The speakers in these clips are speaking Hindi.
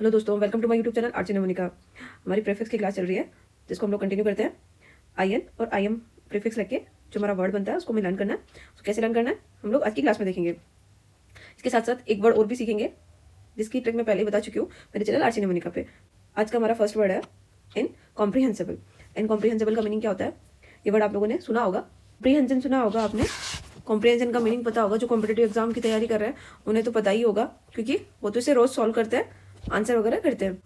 हेलो दोस्तों, welcome to my YouTube channel आर्ची नमोनिका। हमारी प्रीफिक्स की क्लास चल रही है जिसको हम लोग कंटिन्यू करते हैं। आई एन और आई एम प्रीफिक्स लेके जो हमारा वर्ड बनता है उसको हमें लर्न करना है। उसको कैसे लर्न करना है हम लोग आज की क्लास में देखेंगे। इसके साथ साथ एक वर्ड और भी सीखेंगे जिसकी ट्रिक मैं पहले ही बता चुकी हूँ मेरे चैनल आर्ची नमोनिका पे। आज का हमारा फर्स्ट वर्ड है इनकॉम्प्रिहेंसिबल। इनकॉम्प्रिहेंसिबल का मीनिंग क्या होता है? ये वर्ड आप लोगों ने सुना होगा, कॉम्प्रिहेंशन सुना होगा आपने। कॉम्प्रिहेंशन का मीनिंग पता होगा, जो कॉम्पिटेटिव एग्जाम की तैयारी कर रहे हैं उन्हें तो पता ही होगा, क्योंकि वो तो इसे रोज सॉल्व करते हैं, आंसर वगैरह करते हैं।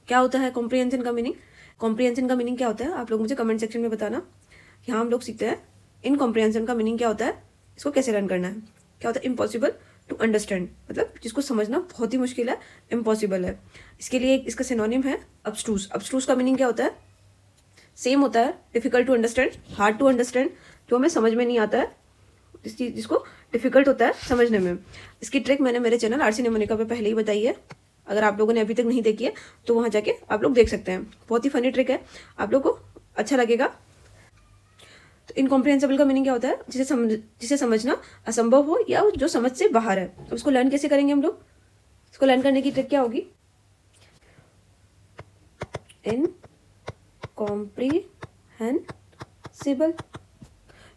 क्या होता है कॉम्प्रिहेंशन का मीनिंग? कॉम्प्रिहेंशन का मीनिंग क्या होता है आप लोग मुझे कमेंट सेक्शन में बताना। यहाँ हम लोग सीखते हैं इनकॉम्प्रिहेंशन का मीनिंग क्या होता है, इसको कैसे लर्न करना है। क्या होता है इम्पॉसिबल टू अंडरस्टैंड, मतलब जिसको समझना बहुत ही मुश्किल है, इम्पॉसिबल है। इसके लिए इसका सिनोनिम है अब्स्ट्रूज। अब्स्ट्रूज का मीनिंग क्या होता है? सेम होता है difficult to understand, hard to understand, जो हमें समझ में नहीं आता है, जिसको डिफिकल्ट होता है समझने में। इसकी ट्रिक मैंने मेरे चैनल आर्ची नमोनिका पे पहले ही बताई है। अगर आप लोगों ने अभी तक नहीं देखी है तो वहां जाके आप लोग देख सकते हैं। बहुत ही फनी ट्रिक है, आप लोग को अच्छा लगेगा। तो इनकॉम्प्रिहेंसिबल का मीनिंग क्या होता है? जिसे समझना असंभव हो या जो समझ से बाहर है। तो उसको लर्न कैसे करेंगे हम लोग? इसको लर्न करने की ट्रिक क्या होगी? इनकॉम्प्रिहेंसिबल,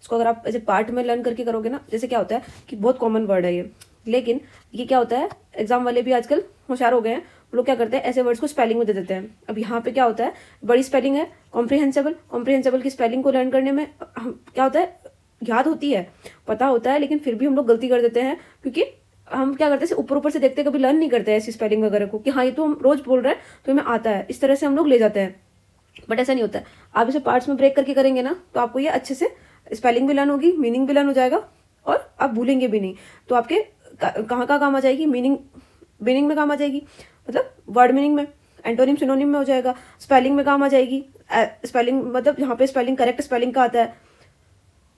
इसको अगर आप ऐसे पार्ट में लर्न करके करोगे ना, जैसे क्या होता है कि बहुत कॉमन वर्ड है ये, लेकिन ये क्या होता है एग्जाम वाले भी आजकल होशियार हो गए हैं, वो लोग क्या करते हैं ऐसे वर्ड्स को स्पेलिंग में दे देते हैं। अब यहाँ पे क्या होता है, बड़ी स्पेलिंग है कॉम्प्रिहेंसिबल। कॉम्प्रिहेंसिबल की स्पेलिंग को लर्न करने में क्या होता है, याद होती है, पता होता है, लेकिन फिर भी हम लोग गलती कर देते हैं, क्योंकि हम क्या करते हैं ऊपर ऊपर से देखते हैं, कभी लर्न नहीं करते हैं ऐसी स्पेलिंग वगैरह को कि हाँ ये तो हम रोज बोल रहे हैं तो हमें आता है, इस तरह से हम लोग ले जाते हैं। बट ऐसा नहीं होता है। आप इसे पार्ट्स में ब्रेक करके करेंगे ना तो आपको ये अच्छे से स्पेलिंग भी लर्न होगी, मीनिंग भी लर्न हो जाएगा, और आप भूलेंगे भी नहीं। तो आपके कहाँ काम आ जाएगी? मीनिंग में काम आ जाएगी, मतलब वर्ड मीनिंग में, एंटोनिम सिनोनिम में हो जाएगा, स्पेलिंग में काम आ जाएगी। स्पेलिंग मतलब यहाँ पे स्पेलिंग करेक्ट स्पेलिंग का आता है।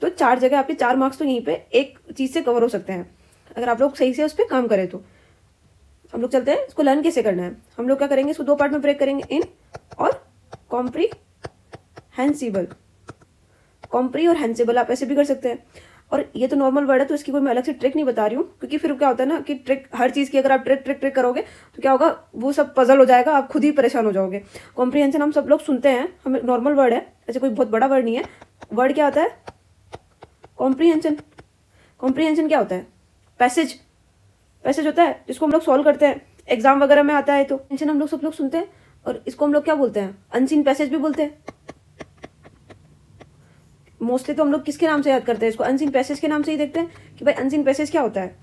तो 4 जगह आपके 4 मार्क्स तो यहीं पे एक चीज से कवर हो सकते हैं अगर आप लोग सही से उस पर काम करें। तो हम लोग चलते हैं इसको लर्न कैसे करना है। हम लोग क्या करेंगे, इसको 2 पार्ट में ब्रेक करेंगे, इन और कॉम्प्रिहेंसिबल। कॉम्प्री और हेंसिबल आप ऐसे भी कर सकते हैं। और ये तो नॉर्मल वर्ड है तो इसकी कोई मैं अलग से ट्रिक नहीं बता रही हूँ, क्योंकि फिर क्या होता है ना कि ट्रिक हर चीज की अगर आप ट्रिक करोगे तो क्या होगा, वो सब पजल हो जाएगा, आप खुद ही परेशान हो जाओगे। कॉम्प्रिहेंशन हम सब लोग सुनते हैं, हमें नॉर्मल वर्ड है, ऐसे कोई बहुत बड़ा वर्ड नहीं है। वर्ड क्या होता है? कॉम्प्रिहेंशन। कॉम्प्रिहेंशन क्या होता है? पैसेज होता है जिसको हम लोग सॉल्व करते हैं, एग्जाम वगैरह में आता है। तो टेंशन हम लोग सब लोग सुनते हैं, और इसको हम लोग क्या बोलते हैं? अनसीन पैसेज भी बोलते हैं। मोस्टली तो हम लोग किसके नाम से याद करते हैं इसको? अनसीन पैसेज के नाम से ही देखते हैं कि भाई अनसीन पैसेज क्या होता है,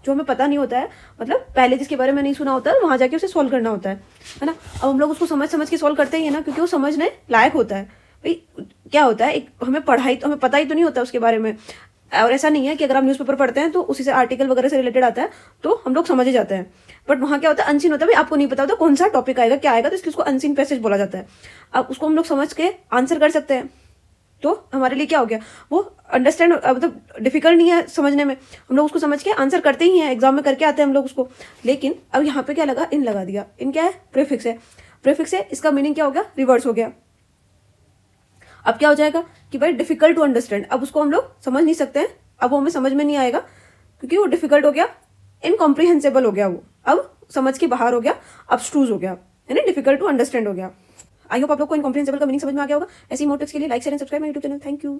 जो हमें पता नहीं होता है, मतलब पहले जिसके बारे में नहीं सुना होता है वहां जाके उसे सॉल्व करना होता है ना। अब हम लोग उसको समझ के सॉल्व करते ही है ना, क्योंकि वो समझने लायक होता है। भाई क्या होता है, एक हमें पता ही तो नहीं होता उसके बारे में। और ऐसा नहीं है कि अगर आप न्यूज़पेपर पढ़ते हैं तो उसी से आर्टिकल वगैरह से रिलेटेड आता है तो हम लोग समझ ही जाते हैं। बट वहाँ क्या होता है, अनसीन होता है, भाई आपको नहीं पता होता कौन सा टॉपिक आएगा, क्या आएगा, तो इसलिए उसको अनसीन पैसेज बोला जाता है। अब उसको हम लोग समझ के आंसर कर सकते हैं, तो हमारे लिए क्या हो गया, वो अंडरस्टैंड मतलब डिफिकल्ट नहीं है समझने में, हम लोग उसको समझ के आंसर करते ही हैं, एग्जाम में करके आते हैं हम लोग उसको। लेकिन अब यहाँ पे क्या लगा, इन लगा दिया। इन क्या है? प्रीफिक्स है। प्रीफिक्स है, इसका मीनिंग क्या हो गया? रिवर्स हो गया। अब क्या हो जाएगा कि भाई डिफिकल्ट टू अंडरस्टैंड, अब उसको हम लोग समझ नहीं सकते हैं, अब वो हमें समझ में नहीं आएगा, क्योंकि वो डिफिकल्ट हो गया, इनकॉम्प्रिहेंसिबल हो गया, वो अब समझ के बाहर हो गया, अब्स्ट्रूज हो गया, है ना, डिफिकल्ट टू अंडरस्टैंड हो गया। आई होप आप लोग को इनकॉम्प्रिहेंसिबल का मीनिंग समझ में आ गया होगा। ऐसी मोटिव्स के लिए like share and subscribe my YouTube channel. Thank you.